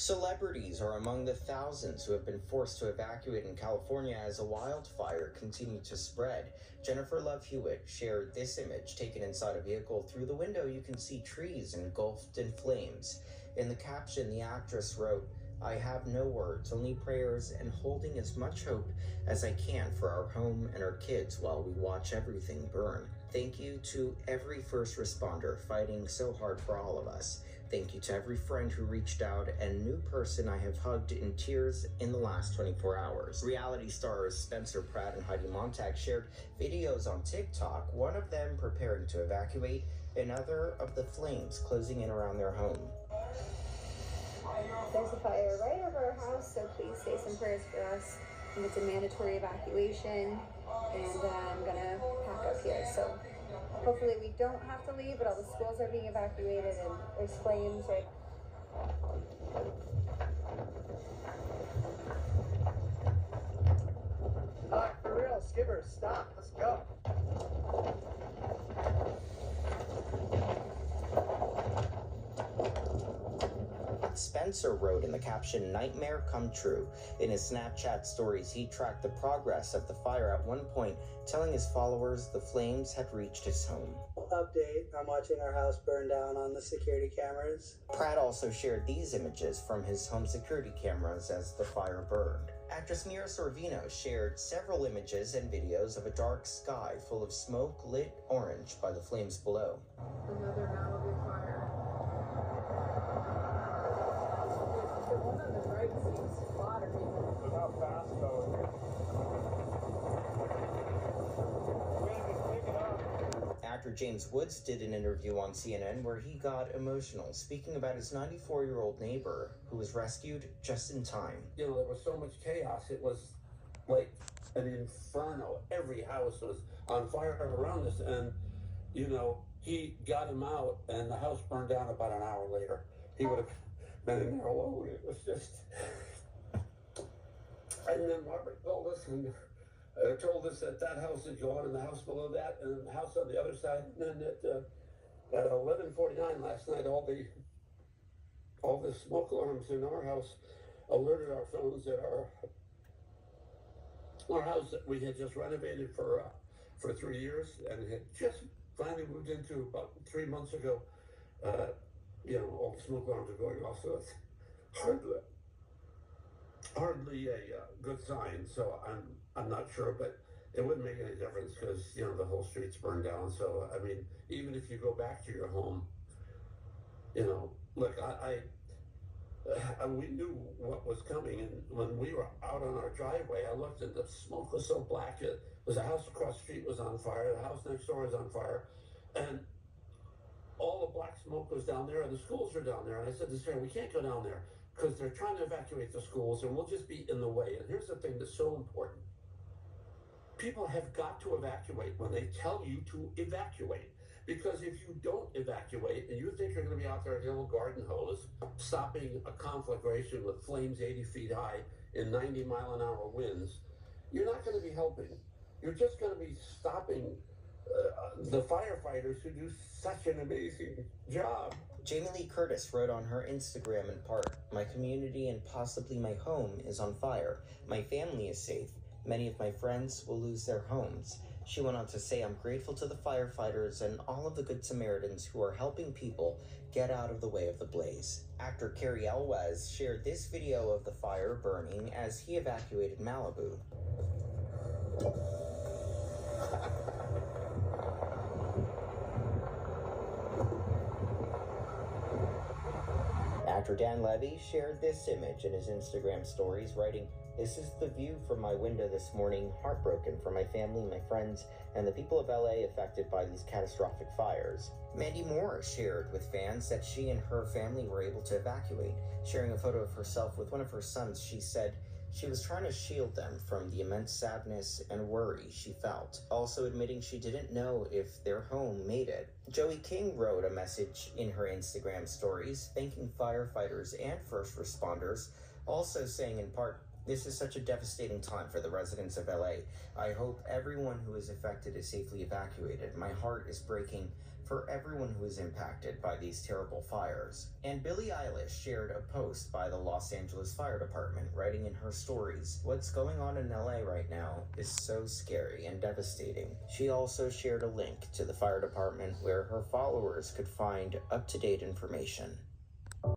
Celebrities are among the thousands who have been forced to evacuate in California as a wildfire continued to spread. Jennifer Love Hewitt shared this image taken inside a vehicle. Through the window, you can see trees engulfed in flames. In the caption, the actress wrote, "I have no words, only prayers and holding as much hope as I can for our home and our kids while we watch everything burn. Thank you to every first responder fighting so hard for all of us. Thank you to every friend who reached out and new person I have hugged in tears in the last 24 hours. Reality stars Spencer Pratt and Heidi Montag shared videos on TikTok, one of them preparing to evacuate, another of the flames closing in around their home. There's a fire right over our house, so please say some prayers for us. And it's a mandatory evacuation, and I'm gonna pack up here. So hopefully we don't have to leave, but all the schools are being evacuated and there's flames right. For real, Skipper, stop, let's go. Spencer wrote in the caption, "Nightmare come true." In his Snapchat stories, he tracked the progress of the fire at one point, telling his followers the flames had reached his home. Update, I'm watching our house burn down on the security cameras. Pratt also shared these images from his home security cameras as the fire burned. Actress Mira Sorvino shared several images and videos of a dark sky full of smoke lit orange by the flames below. Another Malibu fire. The one on the right seems hotter even. How fast though? Actor James Woods did an interview on CNN where he got emotional, speaking about his 94-year-old neighbor who was rescued just in time. You know, there was so much chaos. It was like an inferno. Every house was on fire around us. And, you know, he got him out and the house burned down about an hour later. He would have been in there alone. It was just... And then Robert told us that that house had gone and the house below that and the house on the other side. And then at 11:49 last night, all the smoke alarms in our house alerted our phones that our house that we had just renovated for 3 years and had just finally moved into about 3 months ago. You know, all the smoke alarms are going off, so it's hardly a good sign. So I'm not sure, but it wouldn't make any difference because, you know, the whole street's burned down. So, I mean, even if you go back to your home, you know, look, we knew what was coming. And when we were out on our driveway, I looked and the smoke was so black. It was a house across the street was on fire. The house next door was on fire. And all the black smoke was down there and the schools are down there. And I said to Sarah, we can't go down there because they're trying to evacuate the schools and we'll just be in the way. And here's the thing that's so important. People have got to evacuate when they tell you to evacuate. Because if you don't evacuate and you think you're going to be out there at the old garden hose, stopping a conflagration with flames 80 feet high in 90-mile-an-hour winds, you're not going to be helping. You're just going to be stopping the firefighters who do such an amazing job. Jamie Lee Curtis wrote on her Instagram in part, "My community and possibly my home is on fire. My family is safe. Many of my friends will lose their homes." She went on to say, "I'm grateful to the firefighters and all of the good Samaritans who are helping people get out of the way of the blaze." Actor Cary Elwes shared this video of the fire burning as he evacuated Malibu. Actor Dan Levy shared this image in his Instagram stories, writing, "This is the view from my window this morning, heartbroken for my family, my friends, and the people of LA affected by these catastrophic fires." Mandy Moore shared with fans that she and her family were able to evacuate. Sharing a photo of herself with one of her sons, she said she was trying to shield them from the immense sadness and worry she felt, also admitting she didn't know if their home made it. Joey King wrote a message in her Instagram stories, thanking firefighters and first responders, also saying in part, This is such a devastating time for the residents of LA. I hope everyone who is affected is safely evacuated. My heart is breaking for everyone who is impacted by these terrible fires. And Billie Eilish shared a post by the Los Angeles Fire Department, writing in her stories, "What's going on in LA right now is so scary and devastating." She also shared a link to the fire department where her followers could find up-to-date information.